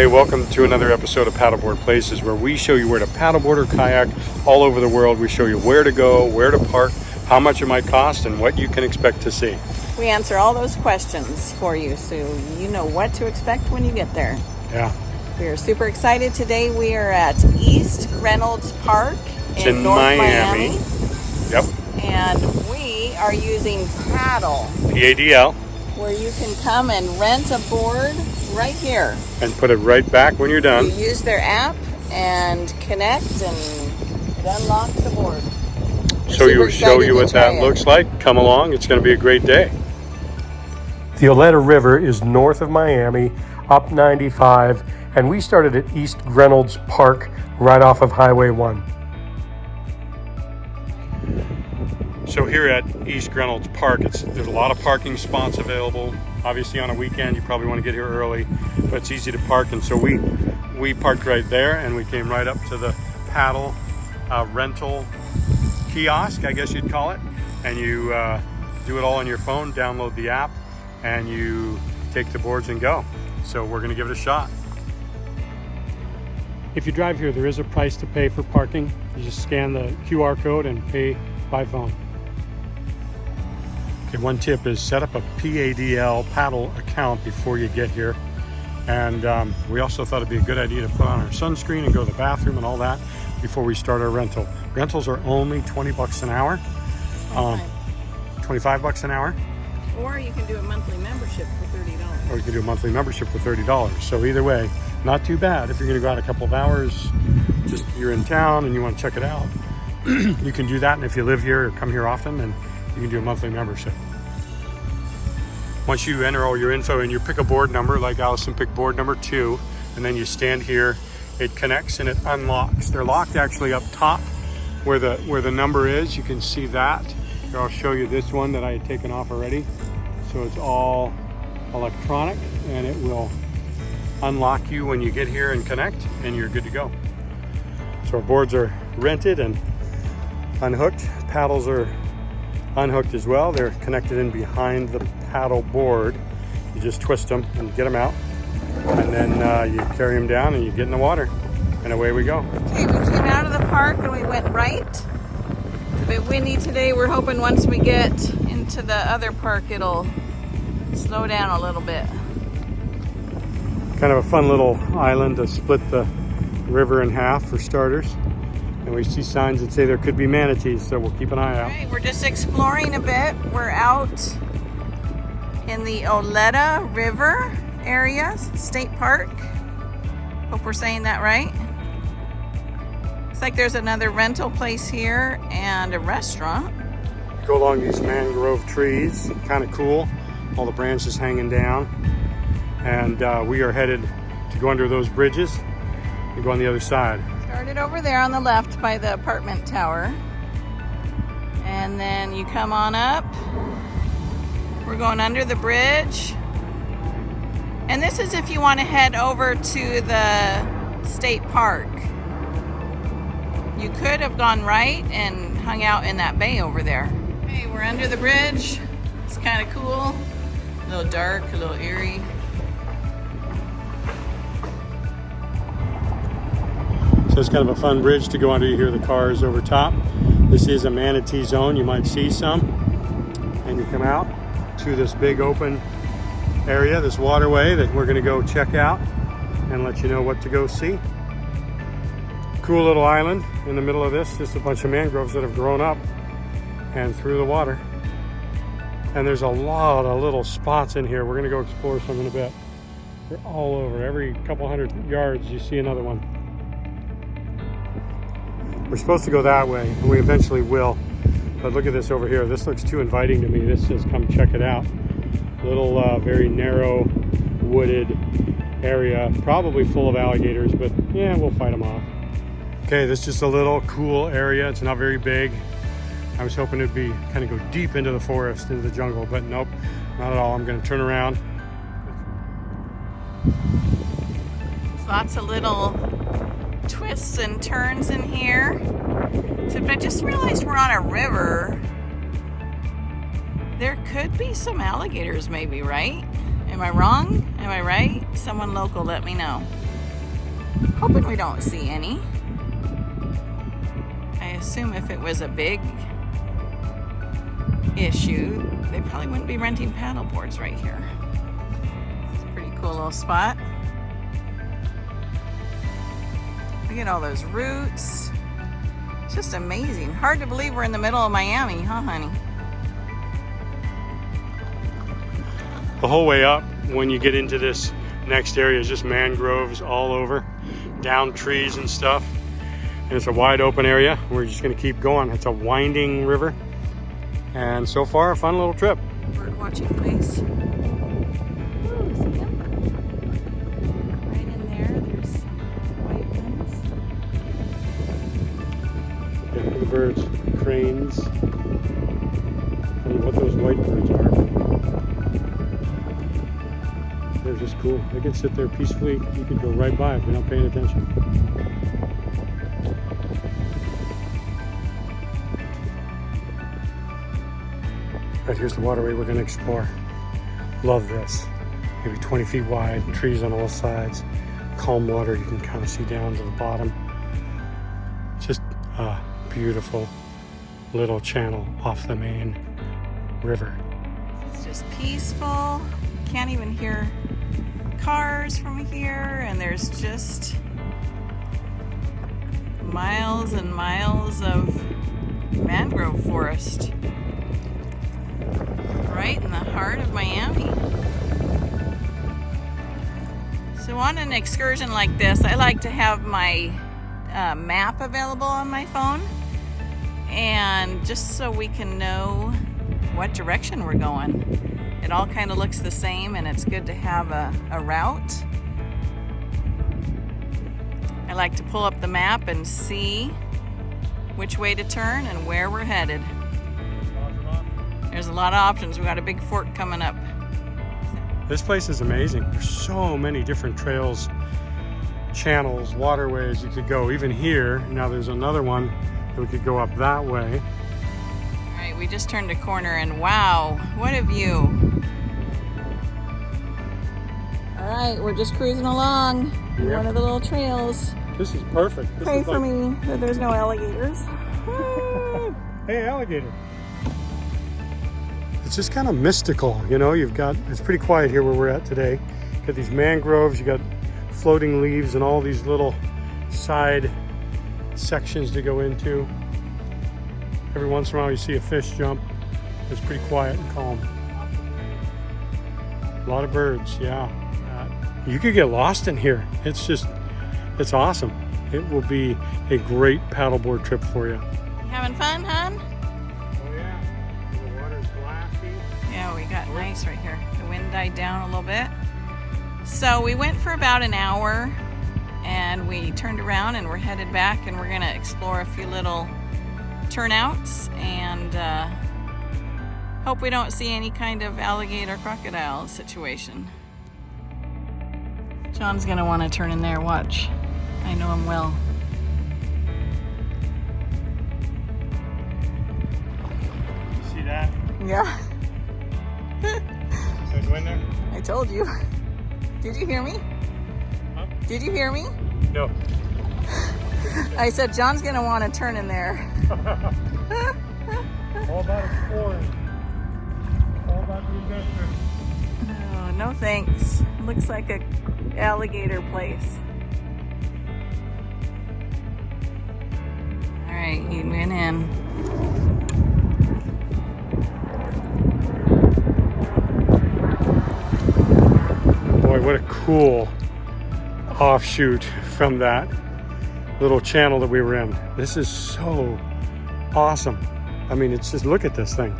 welcome to another episode of Paddleboard Places, where we show you where to paddleboard or kayak all over the world. We show you where to go, where to park, how much it might cost, and what you can expect to see. We answer all those questions for you, so you know what to expect when you get there. Yeah. We are super excited today. We are at East Greynolds Park in North Miami. Yep. And we are using Paddle, PADL. where you can come and rent a board right here. And put it right back when you're done. You use their app and connect, and it unlocks the board. So we'll show you what that looks like. Come along. It's going to be a great day. The Oleta River is north of Miami, up 95, and we started at East Greynolds Park, right off of Highway 1. So here at East Greynolds Park, there's a lot of parking spots available. Obviously on a weekend, you probably want to get here early, but it's easy to park. And so we parked right there, and we came right up to the paddle rental kiosk, I guess you'd call it. And you do it all on your phone, download the app, and you take the boards and go. So we're going to give it a shot. If you drive here, there is a price to pay for parking. You just scan the QR code and pay by phone. Okay, one tip is set up a PADL paddle account before you get here. And we also thought it'd be a good idea to put on our sunscreen and go to the bathroom and all that before we start our rental. Rentals are only 20 bucks an hour, 25 bucks an hour. Or you can do a monthly membership for $30. Or you can do a monthly membership for $30. So either way, not too bad. If you're gonna go out a couple of hours, just you're in town and you want to check it out, you can do that. And if you live here or come here often, then you can do a monthly membership. Once you enter all your info and you pick a board number, like Allison picked board number 2, and then you stand here, it connects and it unlocks. They're locked actually up top where the number is. You can see that. Here, I'll show you this one that I had taken off already. So it's all electronic, and it will unlock you when you get here and connect, and you're good to go. So our boards are rented and unhooked. Paddles are unhooked as well. They're connected in behind the paddle board. You just twist them and get them out, and then you carry them down and you get in the water, and away we go. Okay, we came out of the park and we went right. It's a bit windy today. We're hoping once we get into the other park it'll slow down a little bit. Kind of a fun little island to split the river in half for starters. And we see signs that say there could be manatees, so we'll keep an eye out. Okay, we're just exploring a bit. We're out in the Oleta River area, State Park. Hope we're saying that right. Looks like there's another rental place here and a restaurant. Go along these mangrove trees, kind of cool. All the branches hanging down. And we are headed to go under those bridges and go on the other side. Started over there on the left by the apartment tower. And then you come on up. We're going under the bridge. And this is if you want to head over to the state park. You could have gone right and hung out in that bay over there. Okay, we're under the bridge. It's kind of cool. A little dark, a little eerie. So it's kind of a fun bridge to go under. You hear the cars over top. This is a manatee zone. You might see some. And you come out to this big open area, this waterway that we're going to go check out and let you know what to go see. Cool little island in the middle of this. Just a bunch of mangroves that have grown up and through the water. And there's a lot of little spots in here. We're going to go explore some in a bit. They're all over. Every couple hundred yards you see another one. We're supposed to go that way, and we eventually will. But look at this over here. This looks too inviting to me. This says, come check it out. Little, very narrow, wooded area. Probably full of alligators, but yeah, we'll fight them off. Okay, this is just a little cool area. It's not very big. I was hoping it'd be kind of go deep into the forest, into the jungle, but nope, not at all. I'm going to turn around. There's lots of little twists and turns in here. So, but I just realized we're on a river. There could be some alligators maybe, right? Am I wrong? Am I right? Someone local, let me know. Hoping we don't see any. I assume if it was a big issue, they probably wouldn't be renting paddle boards right here. It's a pretty cool little spot. Look at all those roots. It's just amazing. Hard to believe we're in the middle of Miami, huh, honey? The whole way up, when you get into this next area, is just mangroves all over, down trees and stuff. And it's a wide open area. We're just gonna keep going. It's a winding river. And so far, a fun little trip. Bird watching place. Ooh, see them? Right in there, there's some white ones. Yeah, look at the birds, cranes. I don't know what those white birds are. They're just cool. They can sit there peacefully. You could go right by if you're not paying attention. Right, here's the waterway we're going to explore. Love this. Maybe 20 feet wide, trees on all sides, calm water. You can kind of see down to the bottom. Just a beautiful little channel off the main river. It's just peaceful. Can't even hear cars from here, and there's just miles and miles of mangrove forest right in the heart of Miami. So on an excursion like this, I like to have my map available on my phone, and just so we can know what direction we're going. It all kind of looks the same, and it's good to have a route. I like to pull up the map and see which way to turn and where we're headed. There's a lot of options. We got a big fork coming up. This place is amazing. There's so many different trails, channels, waterways you could go. Even here, now there's another one that we could go up that way. All right, we just turned a corner, and wow, what a view. All right, we're just cruising along one of the little trails. This is perfect. This Pray is for like... me that there's no alligators. Hey, alligator. It's just kind of mystical, you know. It's pretty quiet here where we're at today. You got these mangroves, you got floating leaves and all these little side sections to go into. Every once in a while you see a fish jump. It's pretty quiet and calm. A lot of birds, yeah. You could get lost in here. It's awesome. It will be a great paddleboard trip for you. You having fun, hon? Oh yeah, the water's glassy. Yeah, we got nice right here. The wind died down a little bit. So we went for about an hour, and we turned around and we're headed back, and we're gonna explore a few little turnouts and hope we don't see any kind of alligator crocodile situation. John's gonna want to turn in there. Watch. I know him well. You see that? Yeah. So go in there? I told you. Did you hear me? Huh? Did you hear me? No. I said John's gonna want to turn in there. All about exploring. All about the adventure. Oh, no thanks. Looks like a alligator place. All right, he went in. Boy, what a cool offshoot from that little channel that we were in. This is so awesome. I mean, it's just, look at this thing.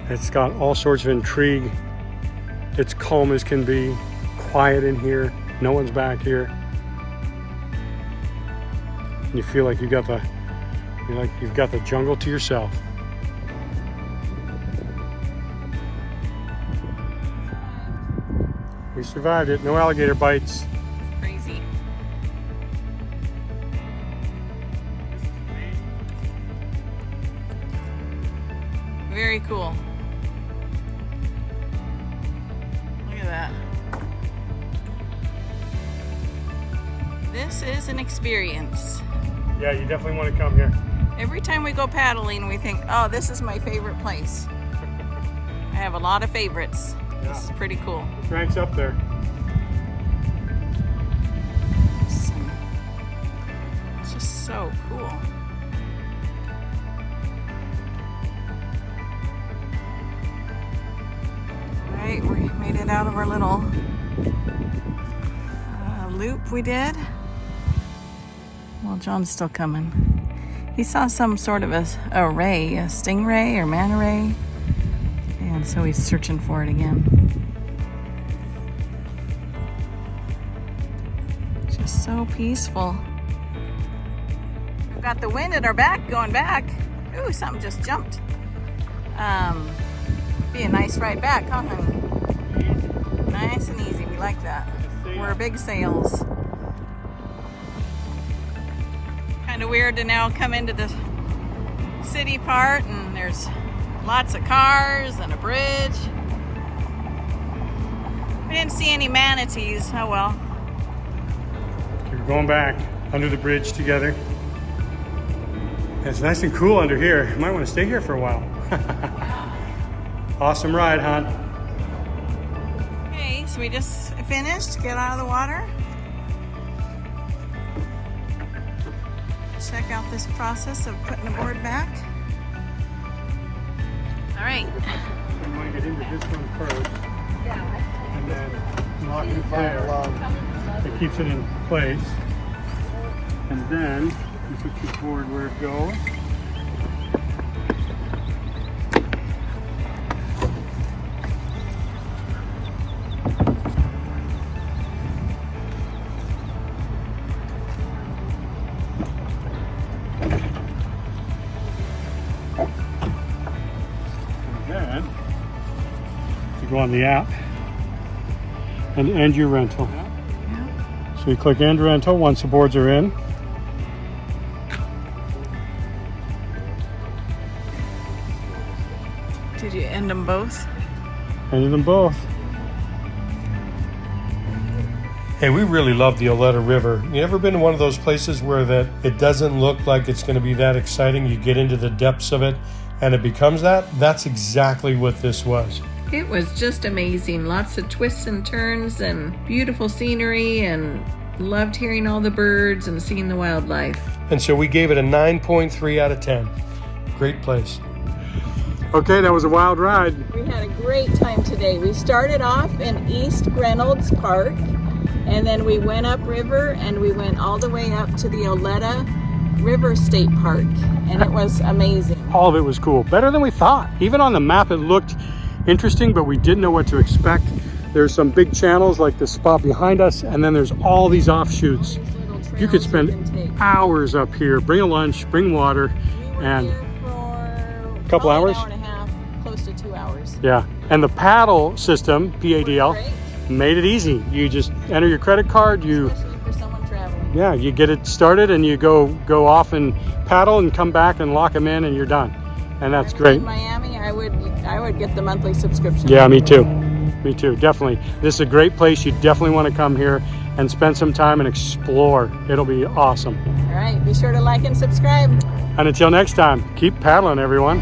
It's got all sorts of intrigue. It's calm as can be, quiet in here. No one's back here. And you feel like you've got the jungle to yourself. We survived it. No alligator bites. Crazy. Very cool. Look at that. This is an experience. Yeah, you definitely want to come here. Every time we go paddling, we think, oh, this is my favorite place. I have a lot of favorites. Yeah. This is pretty cool. It ranks up there. It's just so cool. All right, we made it out of our little loop we did. Well, John's still coming. He saw some sort of a ray, a stingray or manta ray, and so he's searching for it again. Just so peaceful. We've got the wind at our back going back. Ooh, something just jumped. Be a nice ride back, huh, honey? Nice and easy. We like that. We're big sails. Kind of weird to now come into the city part and there's lots of cars and a bridge. We didn't see any manatees. Oh well. We're going back under the bridge together. It's nice and cool under here. You might want to stay here for a while. Awesome ride, hon. Okay, so we just finished. Get out of the water. Check out this process of putting the board back. All right. I'm going to get into this one first. And then lock it there. It keeps it in place. And then you put your board where it goes. And then you go on the app and end your rental. So you click end rental once the boards are in. Did you end them both? Ended them both. Hey, we really love the Oleta River. You ever been to one of those places where that it doesn't look like it's going to be that exciting? You get into the depths of it and it becomes that? That's exactly what this was. It was just amazing. Lots of twists and turns and beautiful scenery, and loved hearing all the birds and seeing the wildlife. And so we gave it a 9.3 out of 10. Great place. Okay, that was a wild ride. We had a great time today. We started off in East Greynolds Park, and then we went upriver and we went all the way up to the Oleta River State Park, and it was amazing. All of it was cool. Better than we thought. Even on the map it looked interesting, but we didn't know what to expect. There's some big channels like this spot behind us, and then there's all these offshoots. You could spend hours up here. Bring a lunch, bring water, and a couple hours? An hour and a half, close to 2 hours. yeah. And the paddle system, PADL, made it easy. You just enter your credit card, Especially for someone traveling. yeah, you get it started and you go off and paddle and come back and lock them in and you're done. And that's great. In Miami, I would get the monthly subscription. Yeah, me too. Me too, definitely. This is a great place. You definitely want to come here and spend some time and explore. It'll be awesome. All right, be sure to like and subscribe. And until next time, keep paddling, everyone.